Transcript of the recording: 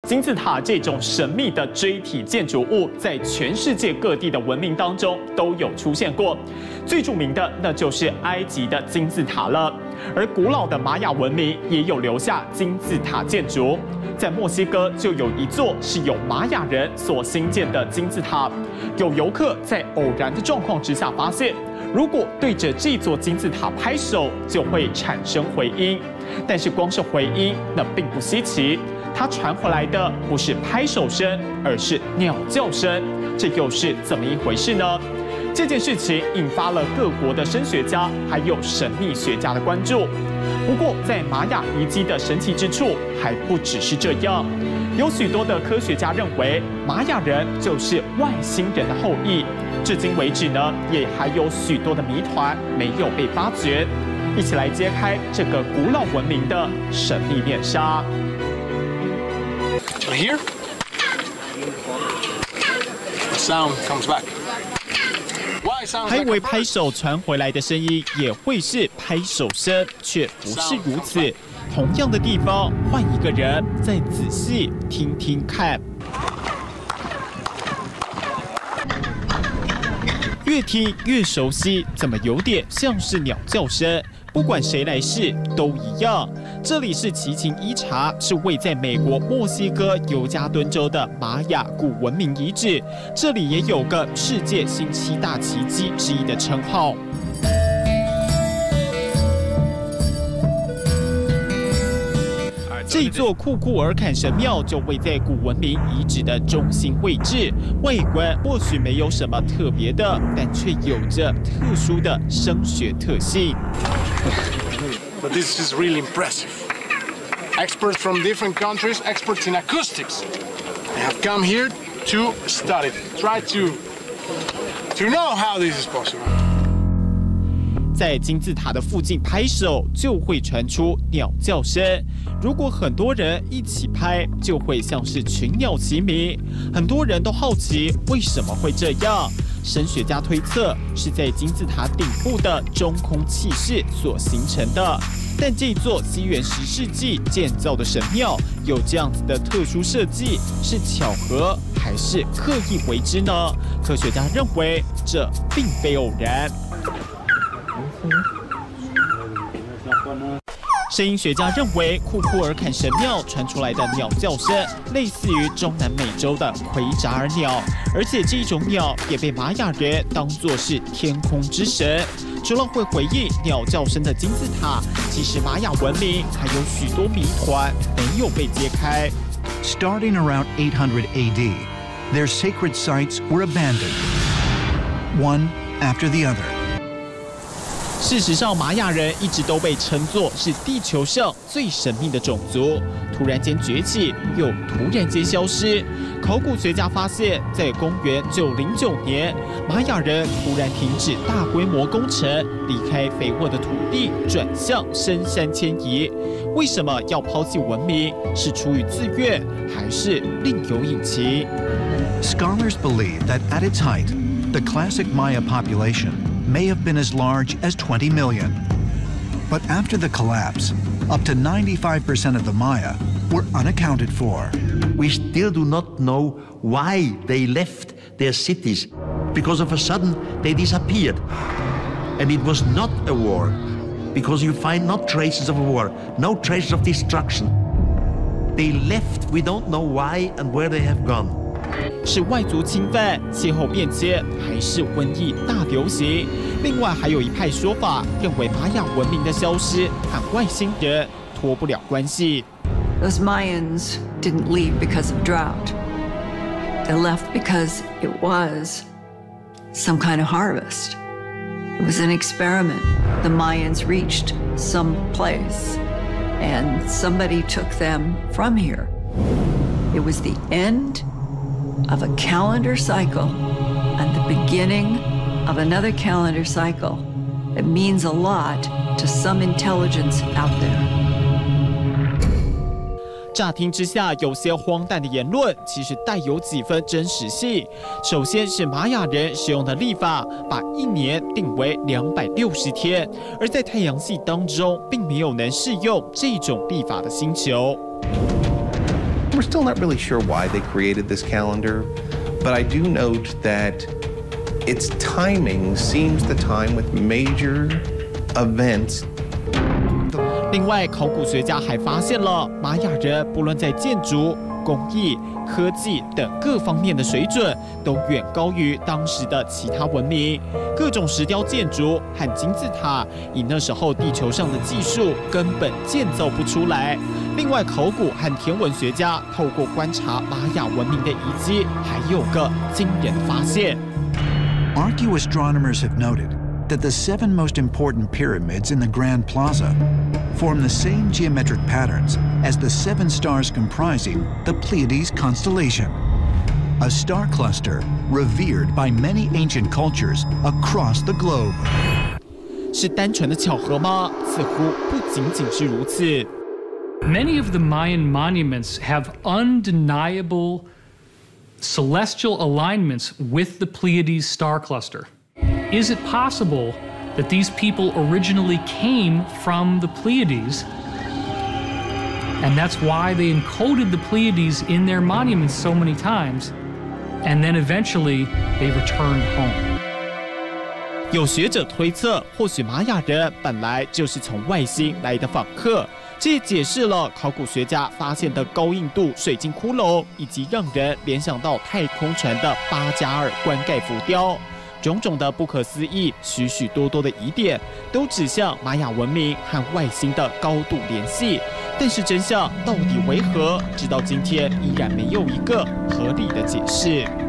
金字塔这种神秘的锥体建筑物，在全世界各地的文明当中都有出现过。最著名的那就是埃及的金字塔了，而古老的玛雅文明也有留下金字塔建筑。在墨西哥就有一座是由玛雅人所兴建的金字塔。有游客在偶然的状况之下发现，如果对着这座金字塔拍手，就会产生回音。但是光是回音，那并不稀奇。它传回来的不是拍手声，而是鸟叫声，这又是怎么一回事呢？这件事情引发了各国的声学家还有神秘学家的关注。不过，在玛雅遗迹的神奇之处还不只是这样，有许多的科学家认为玛雅人就是外星人的后裔。至今为止呢，也还有许多的谜团没有被发掘。一起来揭开这个古老文明的神秘面纱。So here, the sound comes back. 还以为拍手传回来的声音也会是拍手声，却不是如此。同样的地方，换一个人再仔细听听看。越听越熟悉，怎么有点像是鸟叫声？不管谁来试都一样。这里是奇琴伊察，是位在美国墨西哥尤加敦州的玛雅古文明遗址。这里也有个世界新7大奇迹之一的称号。这座库库尔坎神庙就位在古文明遗址的中心位置，外观或许没有什么特别的，但却有着特殊的声学特性。But this is really impressive. Experts from different countries, experts in acoustics, they have come here to study, try to know how this is possible. 在金字塔的附近拍手，就会传出鸟叫声。如果很多人一起拍，就会像是群鸟齐鸣。很多人都好奇为什么会这样。声学家推测是在金字塔顶部的中空气室所形成的。但这座西元10世纪建造的神庙有这样子的特殊设计，是巧合还是刻意为之呢？科学家认为这并非偶然。声音学家认为，库库尔坎神庙传出来的鸟叫声类似于中南美洲的奎扎尔鸟，而且这种鸟也被玛雅人当作是天空之神。除了会回应鸟叫声的金字塔，其实玛雅文明还有许多谜团没有被揭开。Starting around 800 AD, their sacred sites were abandoned, one after the other. 事实上，玛雅人一直都被称作是地球上最神秘的种族，突然间崛起，又突然间消失。考古学家发现，在公元909年，玛雅人突然停止大规模工程，离开肥沃的土地，转向深山迁移。为什么要抛弃文明？是出于自愿，还是另有隐情？ Scholars believe that at its height, the classic Maya population may have been as large as 20 million. But after the collapse, up to 95% of the Maya were unaccounted for. We still do not know why they left their cities, because of a sudden they disappeared. And it was not a war, because you find no traces of a war, no traces of destruction. They left, we don't know why and where they have gone. 是外族侵犯、气候变迁，还是瘟疫大流行？另外，还有一派说法认为玛雅文明的消失和外星人脱不了关系。Those Mayans didn't leave because of drought. They left because it was some kind of harvest. It was an experiment. The Mayans reached some place, and somebody took them from here. It was the end of a calendar cycle and the beginning of another calendar cycle that means a lot to some intelligence out there. 乍听之下有些荒诞的言论，其实带有几分真实性。首先是玛雅人使用的历法，把一年定为260天，而在太阳系当中，并没有能适用这种历法的星球。We're still not really sure why they created this calendar, but I do note that its timing seems to time with major events. 另外，考古学家还发现了玛雅人不论在建筑、工艺、科技等各方面的水准，都远高于当时的其他文明。各种石雕建筑和金字塔，以那时候地球上的技术根本建造不出来。另外，考古和天文学家透过观察玛雅文明的遗迹，还有个惊人发现。Archaeoastronomers have noted that the 7 most important pyramids in the Grand Plaza form the same geometric patterns as the 7 stars comprising the Pleiades constellation, a star cluster revered by many ancient cultures across the globe. 是单纯的巧合吗？似乎不仅仅是如此。Many of the Mayan monuments have undeniable celestial alignments with the Pleiades star cluster. Is it possible that these people originally came from the Pleiades, and that's why they encoded the Pleiades in their monuments so many times, and then eventually they returned home? 有学者推测，或许玛雅人本来就是从外星来的访客，这也解释了考古学家发现的高硬度水晶骷髅，以及让人联想到太空船的巴加尔棺盖浮雕。种种的不可思议，许许多多的疑点，都指向玛雅文明和外星的高度联系。但是真相到底为何？直到今天依然没有一个合理的解释。